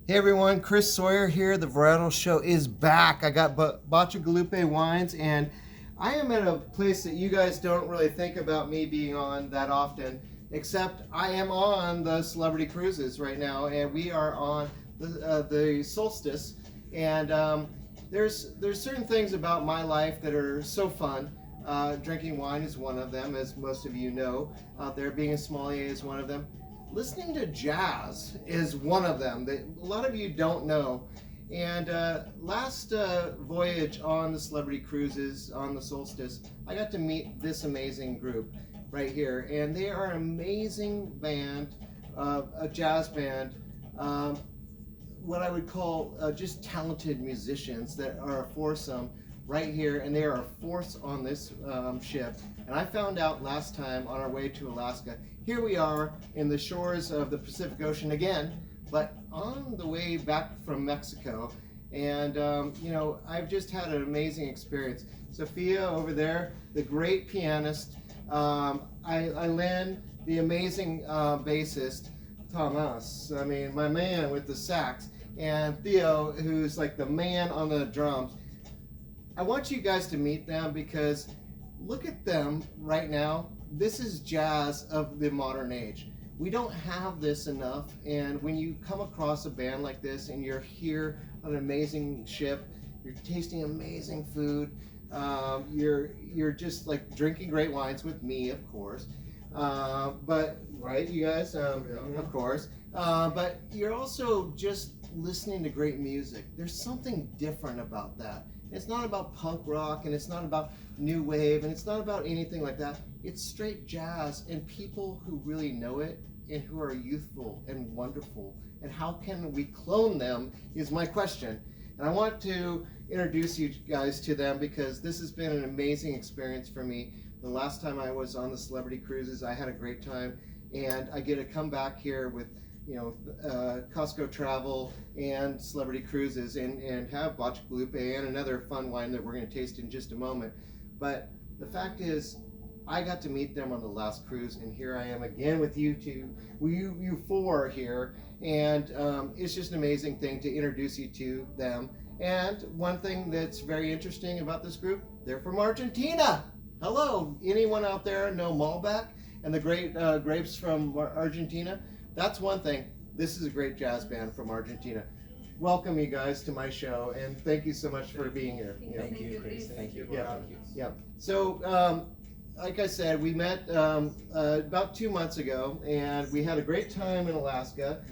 Hey everyone, Chris Sawyer here. The Varietal Show is back. I got Bacha Galupe wines, and I am at a place that you guys don't really think about me being on that often, except I am on the Celebrity Cruises right now, and we are on the Solstice. And there's certain things about my life that are so fun. Drinking wine is one of them, as most of you know out there. Being a sommelier is one of them. Listening to jazz is one of them that a lot of you don't know. And last voyage on the Celebrity Cruises on the Solstice, I got to meet this amazing group right here. And they are an amazing band, a jazz band, what I would call just talented musicians that are a foursome right here. And they are a force on this ship. And I found out last time on our way to Alaska, here we are in the shores of the Pacific Ocean again, but on the way back from Mexico. And, you know, I've just had an amazing experience. Sophia over there, the great pianist, Ailen, the amazing bassist, Tomas, I mean, my man with the sax, and Theo, who's like the man on the drums. I want you guys to meet them because look at them right now. This is jazz of the modern age. We don't have this enough, and when you come across a band like this and you're here on an amazing ship, you're tasting amazing food, you're just like drinking great wines with me, of course, but right, you guys, of course, but you're also just listening to great music. There's something different about that. It's not about punk rock, and it's not about new wave, and it's not about anything like that. It's straight jazz, and people who really know it and who are youthful and wonderful. And how can we clone them is my question. And I want to introduce you guys to them because this has been an amazing experience for me. The last time I was on the Celebrity Cruises, I had a great time, and I get to come back here with Costco Travel and Celebrity Cruises and have Bacha Galupe and another fun wine that we're going to taste in just a moment. But the fact is, I got to meet them on the last cruise, and here I am again with you two, you four here, and it's just an amazing thing to introduce you to them. And one thing that's very interesting about this group, they're from Argentina. Hello, anyone out there know Malbec and the great grapes from Argentina? That's one thing. This is a great jazz band from Argentina. Welcome you guys to my show, and thank you so much for being here. Thank you, Chris. Thank you. Yeah, yeah. So, like I said, we met about 2 months ago, and we had a great time in Alaska.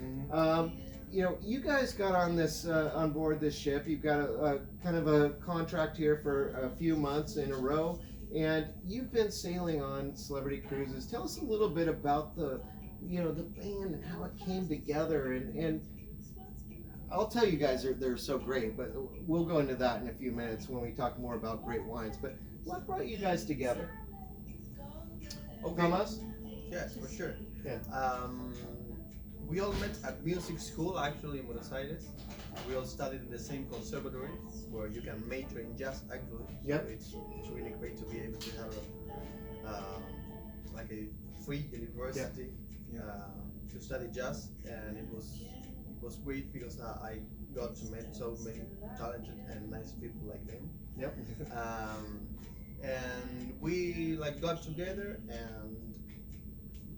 You know, you guys got on this on board this ship. You've got a kind of a contract here for a few months in a row, and you've been sailing on Celebrity Cruises. Tell us a little bit about the band and how it came together, and I'll tell you guys they're so great, but we'll go into that in a few minutes when we talk more about great wines. But what brought you guys together? Okay. Tomas? Yes, for sure. Yeah. We all met at music school, actually, in Buenos Aires. We all studied in the same conservatory where you can major in jazz, actually. Yep. So it's really great to be able to have like a free university to study jazz, and it was great because I got to meet so many talented and nice people like them. Yep. And we got together and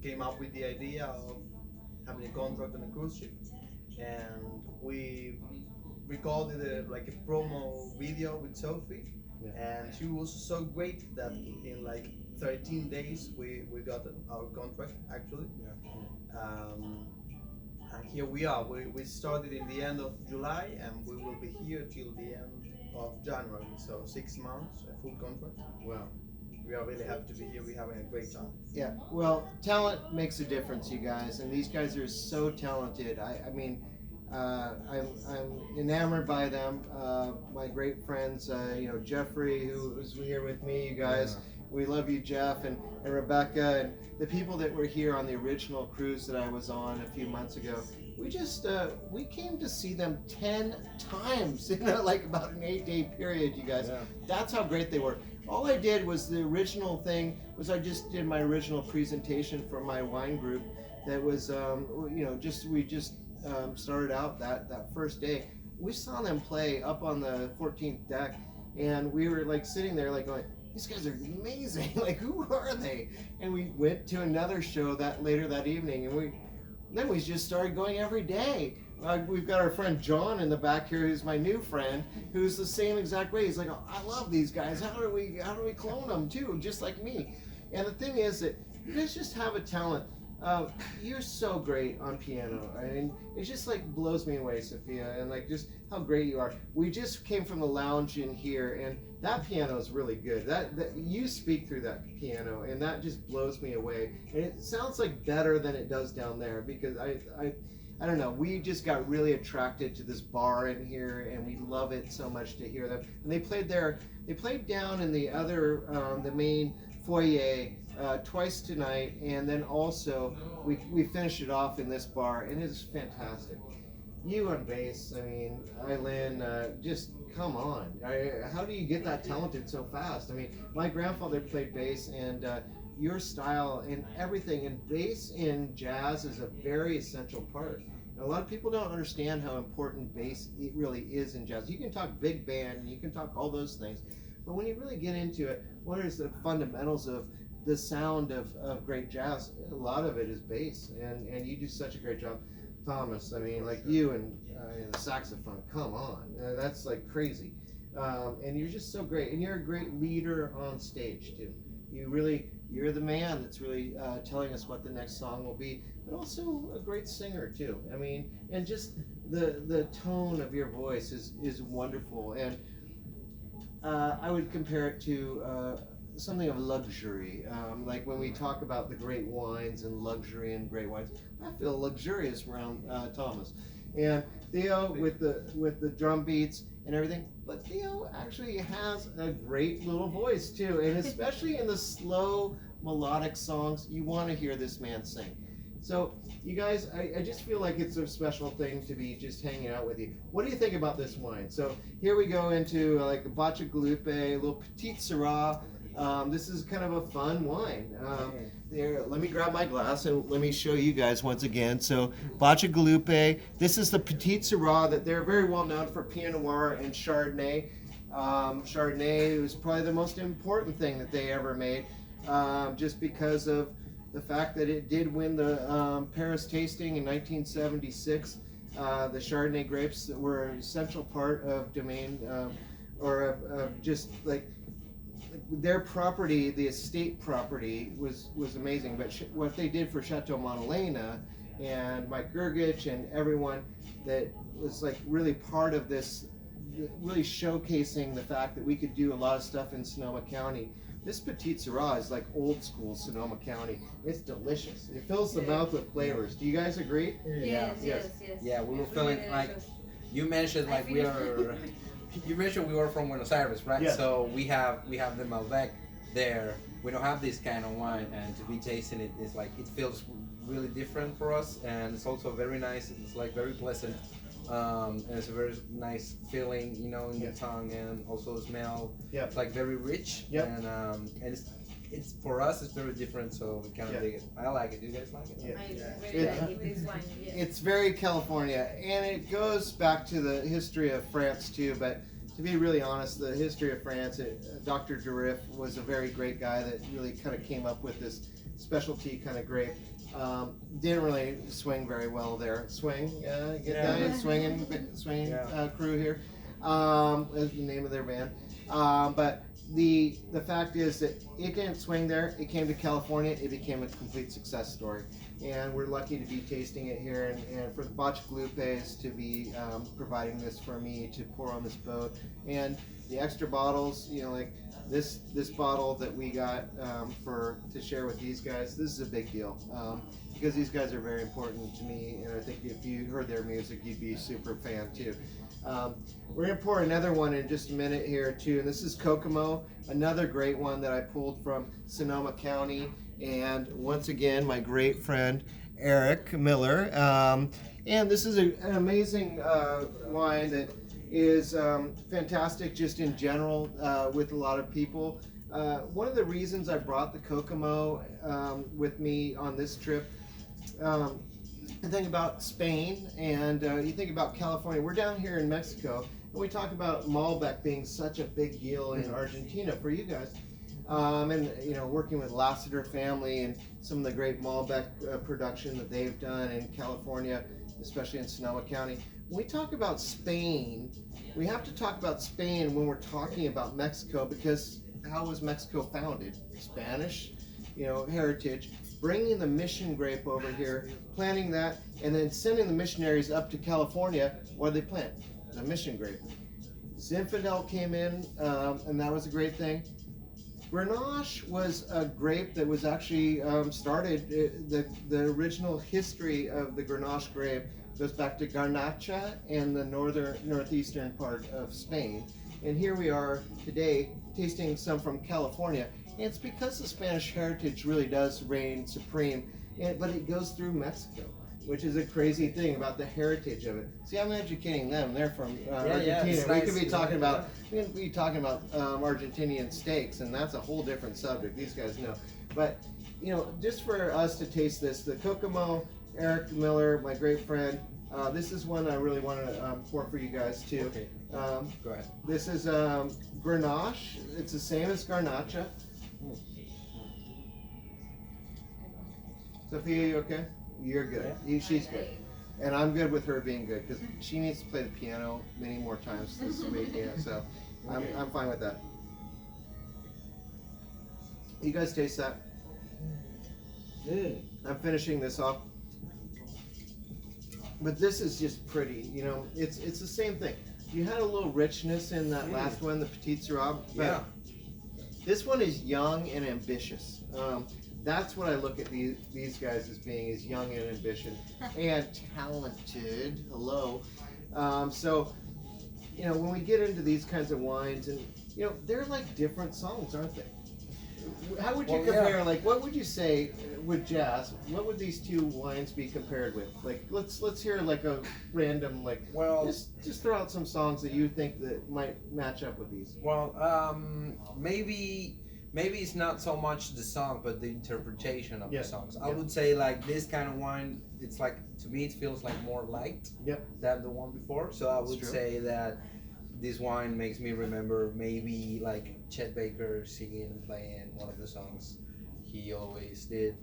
came up with the idea of having a contract on a cruise ship, and we recorded a promo video with Sophia, and she was so great that in 13 days we got our contract actually. And here we are. We started in the end of July, and we will be here till the end of January, so 6 months, a full contract. Wow. We are really happy to be here. We're having a great time. Yeah, well, talent makes a difference, you guys, and these guys are so talented. I mean, I'm enamored by them. My great friends, Jeffrey, who was here with me, you guys. Yeah. We love you, Jeff, and Rebecca, and the people that were here on the original cruise that I was on a few months ago. We just, we came to see them 10 times in about an 8-day period, you guys. Yeah. That's how great they were. All I did was the original thing was I just did my original presentation for my wine group that was, we just started out that first day, we saw them play up on the 14th deck, and we were like sitting there like going, these guys are amazing. Like, who are they? And we went to another show later that evening, and then we just started going every day. We've got our friend John in the back here, who's my new friend, who's the same exact way. He's like, oh, I love these guys. How do we clone them too, just like me? And the thing is that you guys just have a talent. You're so great on piano. I mean, it just like blows me away, Sophia, and like just how great you are. We just came from the lounge in here, and that piano is really good. That you speak through that piano, and that just blows me away. And it sounds like better than it does down there, because I don't know. We just got really attracted to this bar in here, and we love it so much to hear them. And they played there. They played down in the other, the main foyer twice tonight, and then also we finished it off in this bar, and it's fantastic. You on bass, I mean, Ailen, just come on. How do you get that talented so fast? I mean, my grandfather played bass, and your style and everything, and bass in jazz is a very essential part. And a lot of people don't understand how important bass it really is in jazz. You can talk big band, and you can talk all those things, but when you really get into it, what is the fundamentals of the sound of great jazz? A lot of it is bass, and you do such a great job. Thomas, I mean, like you and the saxophone, come on, that's like crazy. And you're just so great, and you're a great leader on stage too. You're the man that's really telling us what the next song will be, but also a great singer too. I mean, and just the tone of your voice is wonderful, and I would compare it to something of luxury. Like when we talk about the great wines and luxury and great wines, I feel luxurious around Thomas. And Theo with the drum beats and everything, but Theo actually has a great little voice too, and especially in the slow melodic songs, you want to hear this man sing. So you guys, I just feel like it's a special thing to be just hanging out with you. What do you think about this wine? So here we go into like a Bacha Galupe, a little Petite Sirah. This is kind of a fun wine. There, let me grab my glass and let me show you guys once again. So Bacha Galupe, this is the Petite Sirah that they're very well known for Pinot Noir and Chardonnay. Chardonnay was probably the most important thing that they ever made, just because of the fact that it did win the Paris tasting in 1976. The Chardonnay grapes were an essential part of domain, or of just like their property, the estate property was amazing. But what they did for Chateau Montelena and Mike Gergich and everyone that was like really part of this, really showcasing the fact that we could do a lot of stuff in Sonoma County. This Petite Sirah is like old school Sonoma County. It's delicious. It fills the mouth with flavors. Do you guys agree? Yes. Yeah, we were feeling like, you mentioned like we are. You mentioned we were from Buenos Aires, right? Yeah. So we have the Malbec there. We don't have this kind of wine, and to be tasting it is like, it feels really different for us, and it's also very nice. It's like very pleasant, and it's a very nice feeling, you know, in your tongue, and also the smell. Yeah. It's like very rich, and it's for us it's very different, so we kind of dig it. I like it. Do you guys like it? Yeah. I really like this wine. Yes. It's very California, and it goes back to the history of France too. But to be really honest, the history of France, Dr. Durif was a very great guy that really kind of came up with this specialty kind of grape. Didn't really swing very well there. Swing, get that? Swingin Crew here, is the name of their band. But the fact is that it didn't swing there. It came to California. It became a complete success story, and we're lucky to be tasting it here, and for the Bacha Galupes to be providing this for me to pour on this boat, and the extra bottles, you know, like this bottle that we got to share with these guys. This is a big deal because these guys are very important to me, and I think if you heard their music, you'd be a super fan too. We're gonna pour another one in just a minute here too, and this is Kokomo, another great one that I pulled from Sonoma County, and once again my great friend Eric Miller, and this is an amazing wine that is fantastic just in general with a lot of people. One of the reasons I brought the Kokomo with me on this trip, you think about Spain and you think about California. We're down here in Mexico, and we talk about Malbec being such a big deal in Argentina for you guys. And working with Lassiter family and some of the great Malbec production that they've done in California, especially in Sonoma County. When we talk about Spain, we have to talk about Spain when we're talking about Mexico, because how was Mexico founded? Spanish, heritage. Bringing the mission grape over here, planting that, and then sending the missionaries up to California. What did they plant? The mission grape. Zinfandel came in, and that was a great thing. Grenache was a grape that was actually started. The original history of the Grenache grape goes back to Garnacha and the northeastern part of Spain. And here we are today tasting some from California. And it's because the Spanish heritage really does reign supreme, but it goes through Mexico, which is a crazy thing about the heritage of it. See, I'm educating them. They're from Argentina. We could be talking about Argentinian steaks, and that's a whole different subject. These guys know. But just for us to taste this, the Kokomo, Eric Miller, my great friend. This is one I really want to pour for you guys too. Okay. Go ahead. This is Grenache. It's the same as Garnacha. Sophia, you okay? You're good. She's good. And I'm good with her being good, because she needs to play the piano many more times this week. So I'm fine with that. You guys taste that? I'm finishing this off. But this is just pretty, it's the same thing. You had a little richness in that last one, the Petite Sirah. Yeah. This one is young and ambitious. That's what I look at these guys as being, is young and ambitious and talented. Hello. So, when we get into these kinds of wines, and they're like different songs, aren't they? How would you compare? Like, what would you say with jazz? What would these two wines be compared with? Like, let's hear like a random just throw out some songs that you think that might match up with these. Well, maybe it's not so much the song, but the interpretation of the songs. I would say like this kind of wine, it's like, to me it feels like more light than the one before. So I would say that this wine makes me remember maybe like Chet Baker singing and playing one of the songs he always did.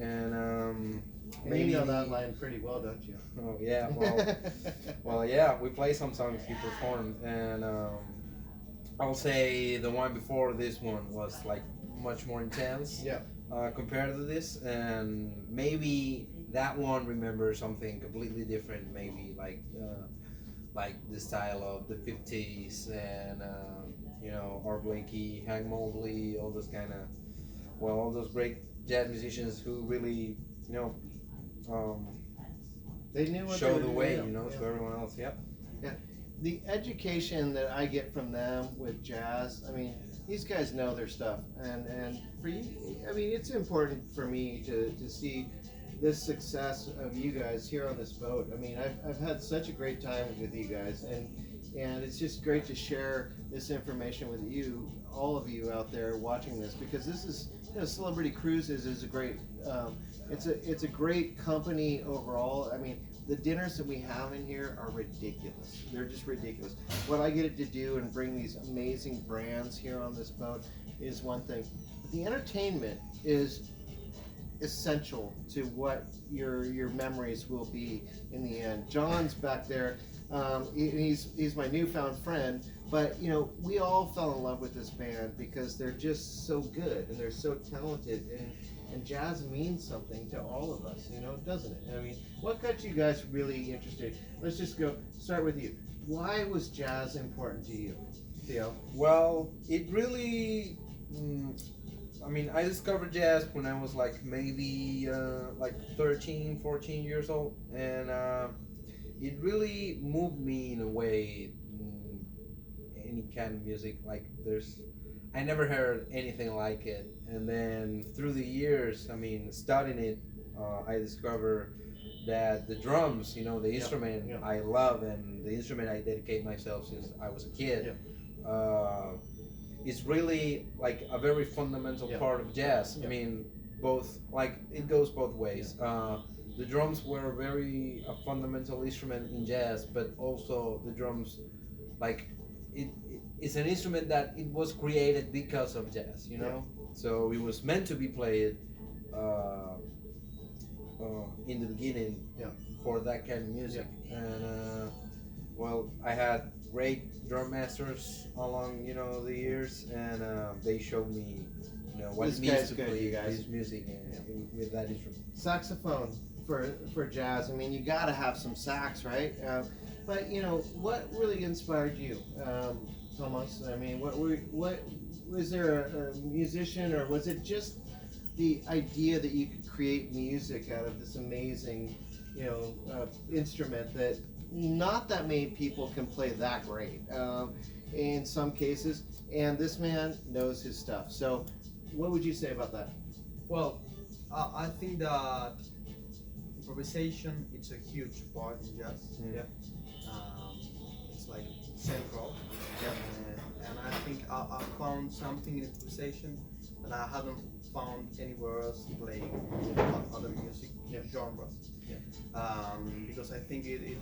And maybe you know that line pretty well, don't you? Oh yeah, well we play some songs he performed, and I'll say the one before this one was like much more intense compared to this, and maybe that one remembers something completely different, maybe like the style of the 50s and Art Blakey, Hank Mobley, all those kind of, all those great jazz musicians who really they knew what show they the were way doing. to everyone else. The education that I get from them with jazz, I mean, these guys know their stuff, and for you, I mean, it's important for me to see this success of you guys here on this boat. I mean, I've had such a great time with you guys, and it's just great to share this information with you, all of you out there watching this, because this is, Celebrity Cruises is a great, it's a great company overall. I mean, the dinners that we have in here are ridiculous. They're just ridiculous. What I get to do and bring these amazing brands here on this boat is one thing. But the entertainment is essential to what your memories will be in the end. John's back there. He's my newfound friend, but we all fell in love with this band because they're just so good and they're so talented, and jazz means something to all of us, doesn't it? I mean, what got you guys really interested? Let's just start with you. Why was jazz important to you, Theo? Well, it really, I discovered jazz when I was like maybe 13, 14 years old, and it really moved me in a way. Any kind of music, I never heard anything like it, and then through the years, studying it, I discovered that the drums, the instrument I love, and the instrument I dedicate myself since I was a kid, is really like a very fundamental part of jazz. I mean, both, it goes both ways. the drums were very a fundamental instrument in jazz, but also the drums, like it's an instrument that it was created because of jazz, you know. So it was meant to be played in the beginning for that kind of music. And well, I had great drum masters along, you know, the years, and they showed me, you know, what This it means guy's to good, play you guys. this music with that instrument. Saxophone for jazz. I mean, you got to have some sax, right? But you know, what really inspired you, Tomas? I mean, what was there a musician, or was it just the idea that you could create music out of this amazing, you know, instrument that not that many people can play that great, in some cases, and this man knows his stuff. So, what would you say about that? Well, I think that improvisation is a huge part in jazz. Yeah. It's like central. And I think I found something in improvisation that I haven't found anywhere else playing other music genres. Because I think it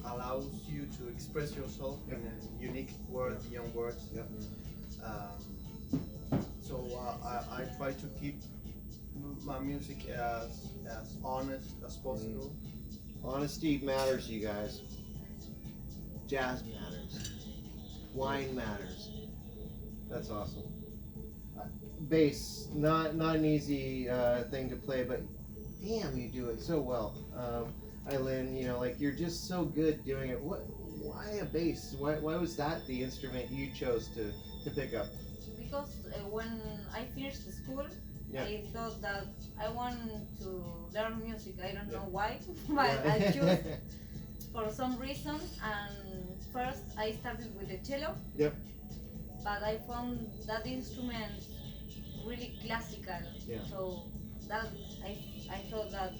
allows you to express yourself in a unique word beyond words. So I try to keep my music as honest as possible. Honesty matters, you guys. Jazz matters. Wine matters. That's awesome. Bass, not an easy thing to play, but damn, you do it so well. Ailen, you know, like you're just so good doing it. Why a bass? Why was that the instrument you chose to pick up? Because when I finished the school, I thought that I want to learn music. I don't know why, but I chose for some reason. And first I started with the cello. But I found that instrument really classical. So that I thought that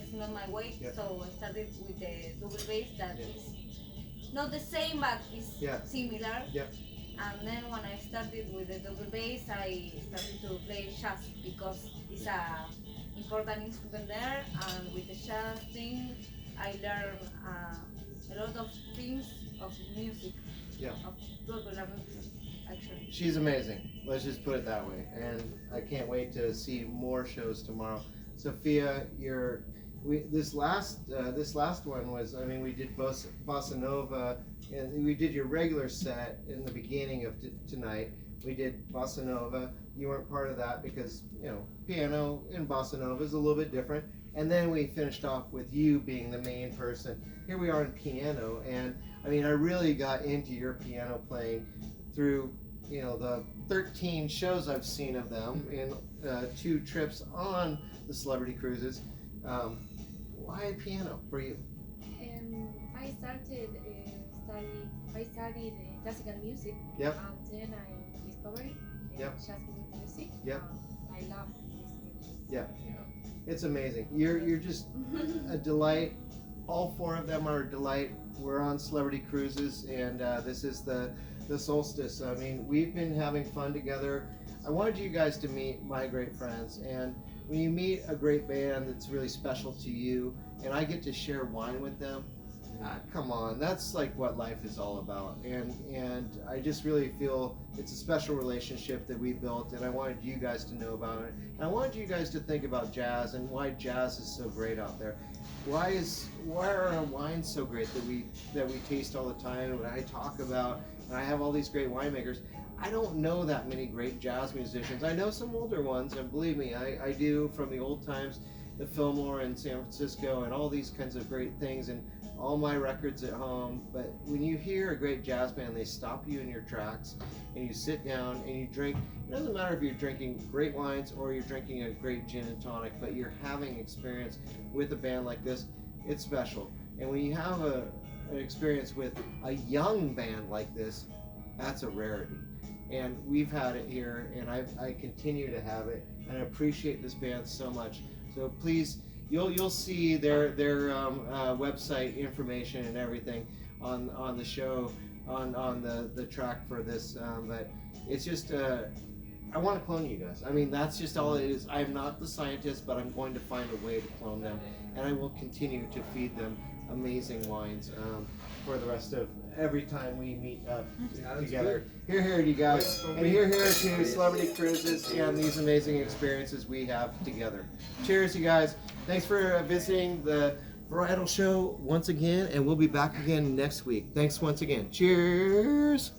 is not my way. So I started with the double bass that is not the same, but is similar. And then when I started with the double bass, I started to play jazz because it's a important instrument there. And with the jazz thing, I learned a lot of things of music, of popular music, actually. She's amazing. Let's just put it that way. And I can't wait to see more shows tomorrow. Sophia, this last one was, I mean, we did Bossa Nova, and we did your regular set in the beginning of tonight. We did Bossa Nova. You weren't part of that because, you know, piano in Bossa Nova is a little bit different. And then we finished off with you being the main person. Here we are in piano, and I mean, I really got into your piano playing through, you know, the 13 shows I've seen of them in 2 trips on the Celebrity Cruises. Why piano for you? I studied classical music, and then I discovered jazz music. I love this music. It's amazing. You're just a delight. All 4 of them are a delight. We're on Celebrity Cruises, and this is the Solstice. I mean, we've been having fun together. I wanted you guys to meet my great friends, and when you meet a great band that's really special to you, and I get to share wine with them, come on, that's like what life is all about. And I just really feel it's a special relationship that we built, and I wanted you guys to know about it. And I wanted you guys to think about jazz and why jazz is so great out there. Why are our wines so great that we taste all the time, and I talk about, and I have all these great winemakers. I don't know that many great jazz musicians. I know some older ones, and believe me, I do, from the old times, the Fillmore in San Francisco and all these kinds of great things, and all my records at home. But when you hear a great jazz band, they stop you in your tracks, and you sit down and you drink. It doesn't matter if you're drinking great wines or you're drinking a great gin and tonic, but you're having experience with a band like this. It's special. And when you have an experience with a young band like this, that's a rarity. And we've had it here, and I continue to have it, and I appreciate this band so much. So please, you'll see their website information and everything on the show, on the track for this. But it's just I want to clone you guys. I mean, that's just all it is. I am not the scientist, but I'm going to find a way to clone them, and I will continue to feed them amazing wines for the rest of every time we meet up together. Here, you guys, and here to Celebrity Cruises and these amazing experiences we have together. Cheers, you guys. Thanks for visiting the Varietal Show once again, and we'll be back again next week. Thanks once again. Cheers.